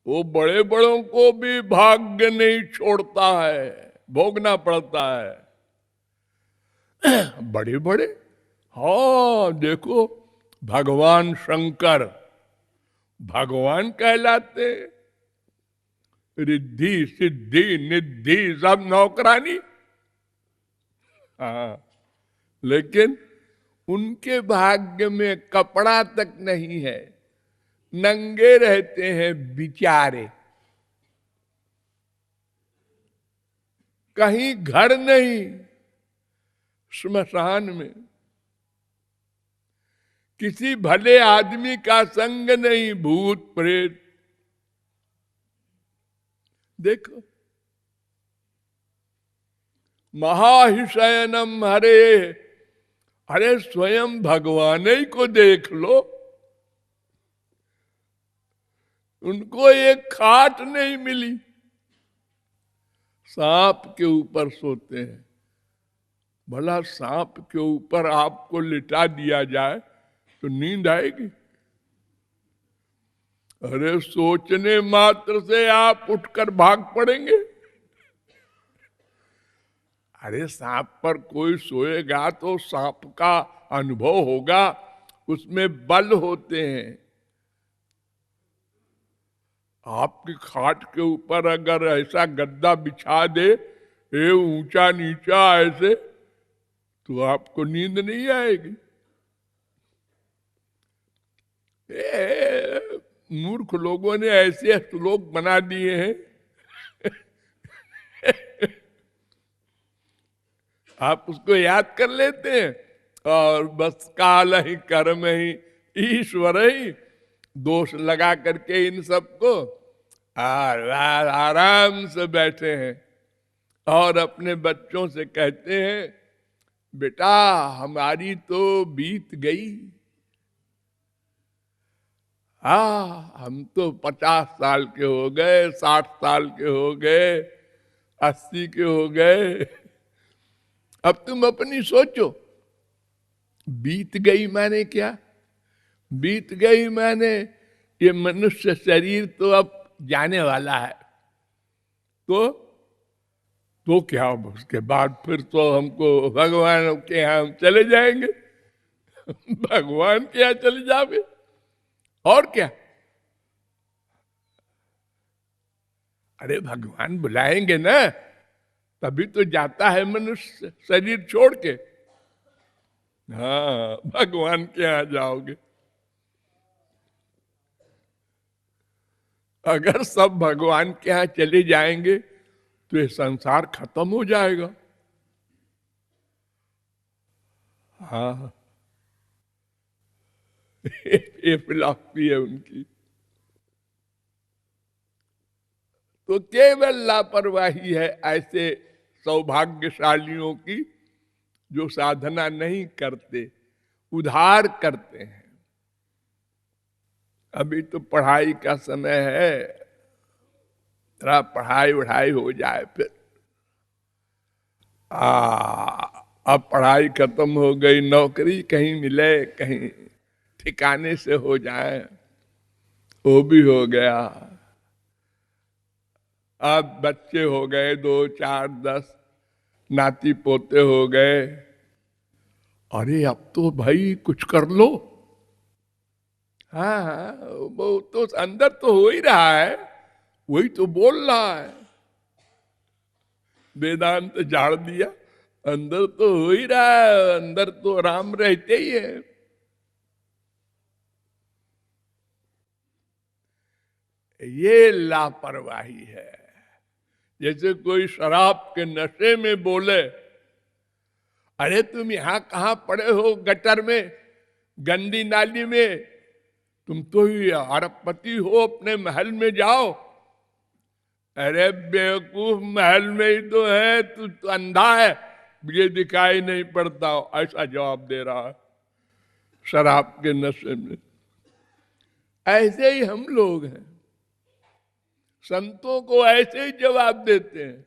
वो बड़े बड़ों को भी भाग्य नहीं छोड़ता है, भोगना पड़ता है। बड़े बड़े, हाँ देखो, भगवान शंकर भगवान कहलाते, रिद्धि सिद्धि निद्धि सब नौकरानी। हाँ, लेकिन उनके भाग्य में कपड़ा तक नहीं है, नंगे रहते हैं बिचारे, कहीं घर नहीं, श्मशान में, किसी भले आदमी का संग नहीं, भूत प्रेत। देखो, महाहिशयनम हरे, अरे स्वयं भगवान ही को देख लो, उनको एक खाट नहीं मिली, सांप के ऊपर सोते हैं। भला सांप के ऊपर आपको लिटा दिया जाए तो नींद आएगी? अरे सोचने मात्र से आप उठकर भाग पड़ेंगे। अरे सांप पर कोई सोएगा तो सांप का अनुभव होगा, उसमें बल होते हैं। आपकी खाट के ऊपर अगर ऐसा गद्दा बिछा दे, ये ऊंचा नीचा ऐसे, तो आपको नींद नहीं आएगी। मूर्ख लोगों ने ऐसे श्लोक बना दिए हैं, आप उसको याद कर लेते हैं और बस काल ही कर्म ही ईश्वर ही दोष लगा करके इन सबको आराम से बैठे हैं और अपने बच्चों से कहते हैं, बेटा हमारी तो बीत गई, हम तो 50 साल के हो गए, 60 साल के हो गए, 80 के हो गए, अब तुम अपनी सोचो। बीत गई माने क्या? बीत गई माने ये मनुष्य शरीर तो अब जाने वाला है, तो क्या उसके बाद फिर तो हमको भगवान के यहाँ हम चले जाएंगे। भगवान के यहाँ चले जाओगे और क्या? अरे भगवान बुलाएंगे ना, तभी तो जाता है मनुष्य शरीर छोड़ के। हाँ, भगवान के यहाँ जाओगे। अगर सब भगवान के यहाँ चले जाएंगे तो ये संसार खत्म हो जाएगा। हाँ, ये फिलॉसफी है उनकी। तो केवल लापरवाही है ऐसे सौभाग्यशालियों की जो साधना नहीं करते, उधार करते हैं। अभी तो पढ़ाई का समय है, थोड़ा पढ़ाई वढ़ाई हो जाए फिर अब पढ़ाई खत्म हो गई, नौकरी कहीं मिले, कहीं ठिकाने से हो जाए, वो भी हो गया। अब बच्चे हो गए 2 4 10, नाती पोते हो गए, अरे अब तो भाई कुछ कर लो। हाँ हाँ, वो तो अंदर तो हो ही रहा है, वही तो बोल रहा है, वेदांत झाड़ दिया, अंदर तो हो ही रहा है, अंदर तो राम रहते ही है। ये लापरवाही है। जैसे कोई शराब के नशे में बोले, अरे तुम यहां कहां पड़े हो गटर में, गंदी नाली में, तुम तो ही अरबपति हो, अपने महल में जाओ। अरे बेवकूफ, महल में ही तो है, तू तो अंधा है, मुझे दिखाई नहीं पड़ता, ऐसा जवाब दे रहा है शराब के नशे में। ऐसे ही हम लोग हैं, संतों को ऐसे ही जवाब देते हैं।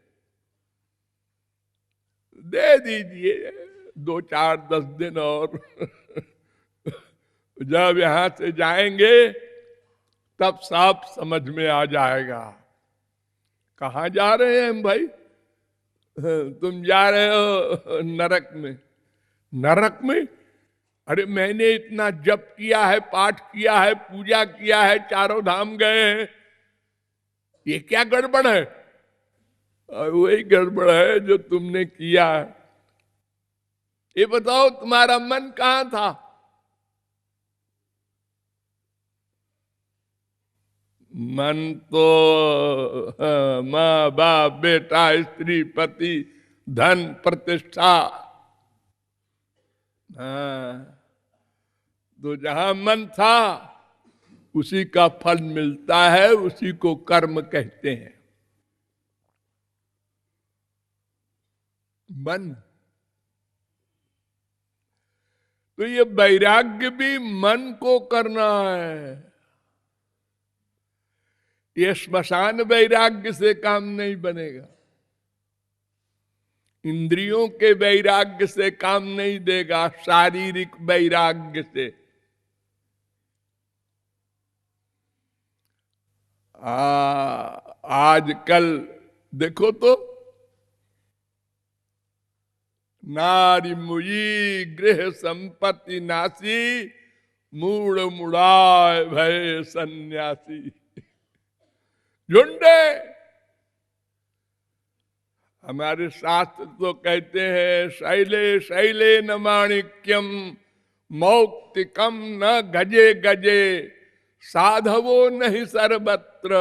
दे दीजिए 2 4 10 दिन और जब यहां से जाएंगे तब साफ समझ में आ जाएगा। कहाँ जा रहे हैं हम भाई? तुम जा रहे हो नरक में। नरक में? अरे मैंने इतना जप किया है, पाठ किया है, पूजा किया है, चारों धाम गए हैं, ये क्या गड़बड़ है? और वही गड़बड़ है जो तुमने किया है। ये बताओ तुम्हारा मन कहां था? मन तो माँ बाप, बेटा, स्त्री, पति, धन, प्रतिष्ठा। हाँ, तो जहां मन था उसी का फल मिलता है, उसी को कर्म कहते हैं। मन। तो ये वैराग्य भी मन को करना है। ये श्मशान वैराग्य से काम नहीं बनेगा, इंद्रियों के वैराग्य से काम नहीं देगा, शारीरिक वैराग्य से। आजकल देखो तो, नारी मुई गृह संपत्ति नासी, मूड मुड़ाए भय सन्यासी। झुंडे। हमारे शास्त्र तो कहते हैं, शैले शैले न माणिक्यम मौक्तिकम न गजे गजे, साधवो नहीं सर्वत्र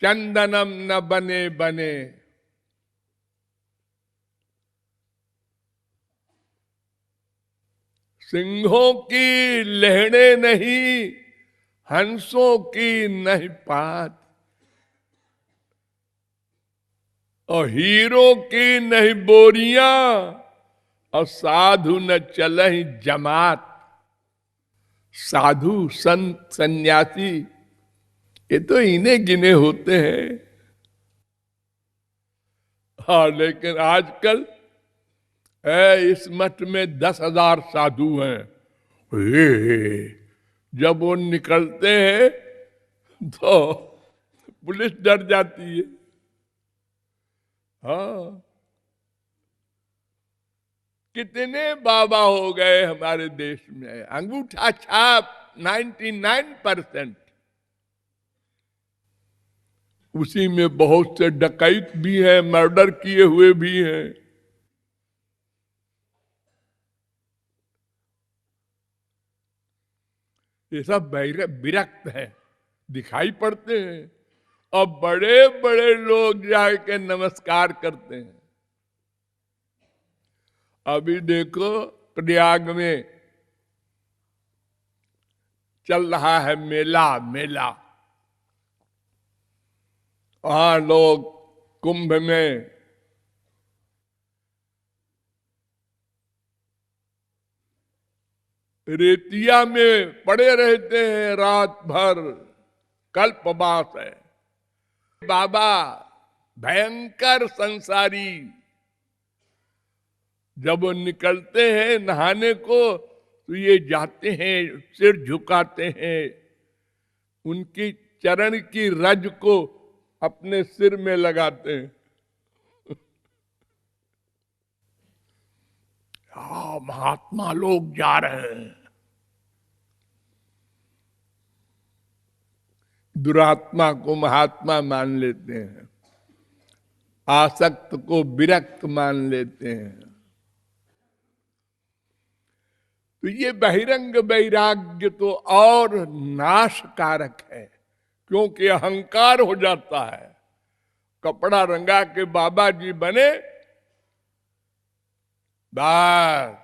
चंदनम न बने बने। सिंहों की लहड़े नहीं, हंसों की नहीं पात, और हीरो की नहीं बोरियां, और साधु न चलहि जमात। साधु संत सन्यासी ये तो इन्हें गिने होते हैं। हाँ, लेकिन आजकल इस मठ में 10,000 साधु हैं। जब वो निकलते हैं तो पुलिस डर जाती है। हाँ, कितने बाबा हो गए हमारे देश में, अंगूठा छाप 99%। उसी में बहुत से डकैत भी हैं, मर्डर किए हुए भी हैं। ये सब विरक्त है, दिखाई पड़ते हैं, और बड़े बड़े लोग जाके नमस्कार करते हैं। अभी देखो प्रयाग में चल रहा है मेला। मेला, वहां लोग कुंभ में रेतिया में पड़े रहते हैं रात भर, कल्पवास है। बाबा भयंकर संसारी, जब वो निकलते हैं नहाने को तो ये जाते हैं, सिर झुकाते हैं, उनकी चरण की रज को अपने सिर में लगाते हैं। महात्मा लोग जा रहे हैं। दुरात्मा को महात्मा मान लेते हैं, आसक्त को विरक्त मान लेते हैं। तो ये बहिरंग वैराग्य तो और नाशकारक है, क्योंकि अहंकार हो जाता है। कपड़ा रंगा के बाबा जी बने, बस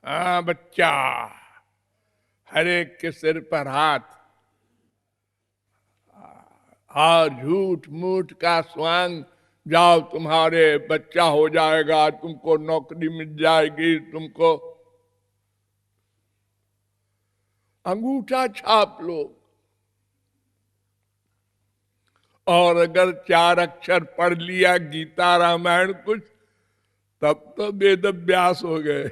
हाँ बच्चा, हर एक के सिर पर हाथ, और झूठ मूठ का स्वांग, जाओ तुम्हारे बच्चा हो जाएगा, तुमको नौकरी मिल जाएगी, तुमको अंगूठा छाप लो। और अगर 4 अक्षर पढ़ लिया गीता रामायण कुछ, तब तो वेद व्यास हो गए।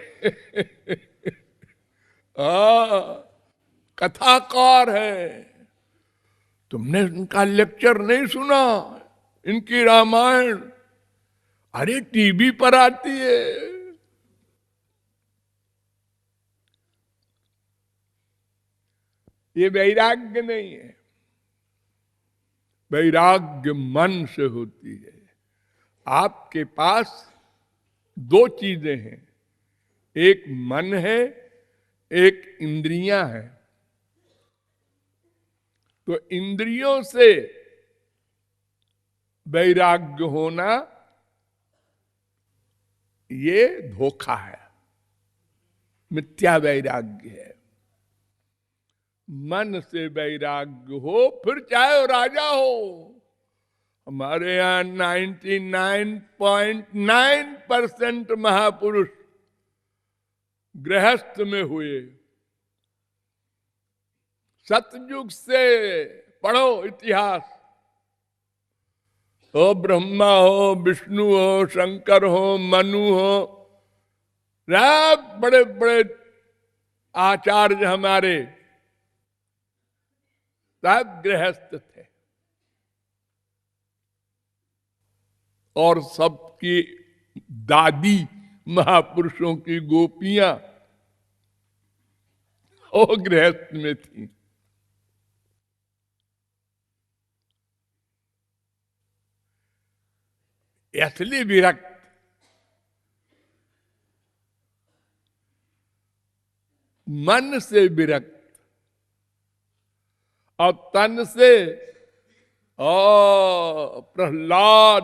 कथाकार है, तुमने इनका लेक्चर नहीं सुना, इनकी रामायण? अरे टीवी पर आती है। ये वैराग्य नहीं है, वैराग्य मन से होती है। आपके पास दो चीजें हैं, एक मन है, एक इंद्रियां हैं। तो इंद्रियों से वैराग्य होना ये धोखा है, मिथ्या वैराग्य है। मन से वैराग्य हो, फिर चाहे वो राजा हो। हमारे यहां 99.9% महापुरुष गृहस्थ में हुए। सतयुग से पढ़ो इतिहास, हो ब्रह्मा हो, विष्णु हो, शंकर हो, मनु हो, बड़े बड़े आचार्य हमारे सब गृहस्थ थे। और सबकी दादी महापुरुषों की गोपियां वो गृहस्थ में थी। असली विरक्त मन से विरक्त और तन से। प्रहलाद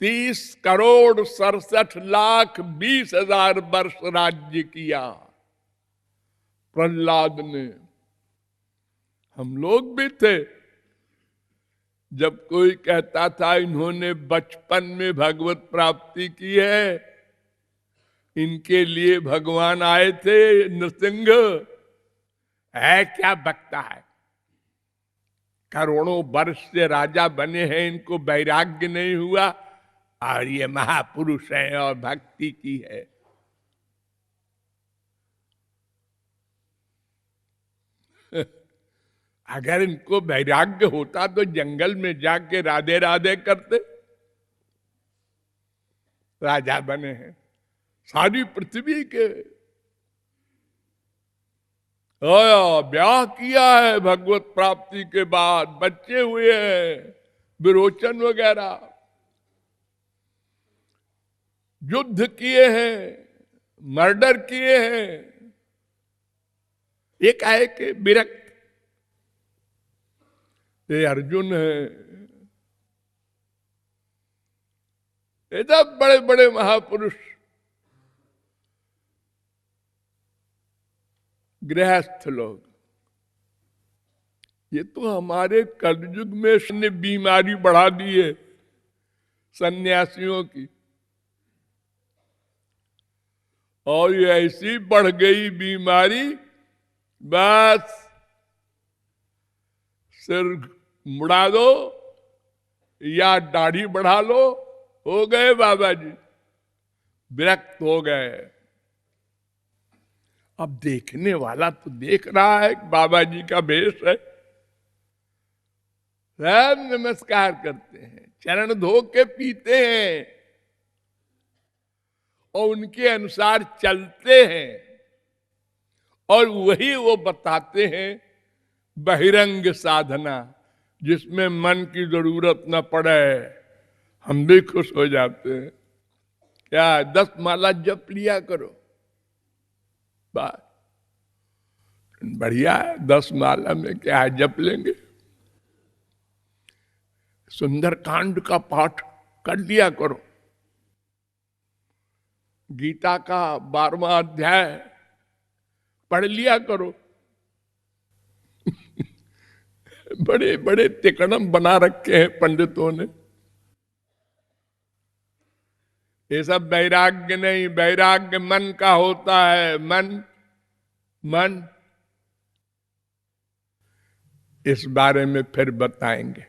30,67,20,000 वर्ष राज्य किया प्रहलाद ने। हम लोग भी थे। जब कोई कहता था इन्होंने बचपन में भगवत प्राप्ति की है, इनके लिए भगवान आए थे, नृसिंह है क्या बकता है, करोड़ों वर्ष से राजा बने हैं, इनको वैराग्य नहीं हुआ, और ये महापुरुष हैं और भक्ति की है। अगर इनको वैराग्य होता तो जंगल में जाके राधे राधे करते। राजा बने हैं सारी पृथ्वी के, ब्याह किया है भगवत प्राप्ति के बाद, बच्चे हुए हैं, विरोचन वगैरह, युद्ध किए हैं, मर्डर किए हैं। एक आए के विरक्त, ये अर्जुन है, ये सब बड़े बड़े महापुरुष गृहस्थ लोग। ये तो हमारे कलयुग में बीमारी बढ़ा दी है सन्यासियों की, और ये ऐसी बढ़ गई बीमारी, बस सिर मुड़ा दो या दाढ़ी बढ़ा लो, हो गए बाबा जी, विरक्त हो गए। अब देखने वाला तो देख रहा है कि बाबा जी का भेष है, सब नमस्कार करते हैं, चरण धो के पीते हैं और उनके अनुसार चलते हैं, और वही वो बताते हैं बहिरंग साधना, जिसमें मन की जरूरत न पड़े। हम भी खुश हो जाते हैं। क्या 10 माला जप लिया करो, बात बढ़िया है। 10 माला में क्या है, जप लेंगे। सुंदरकांड का पाठ कर लिया करो, गीता का 12वां अध्याय पढ़ लिया करो। बड़े बड़े तिकड़म बना रखे हैं पंडितों ने। ये सब वैराग्य नहीं, वैराग्य मन का होता है। मन इस बारे में फिर बताएंगे।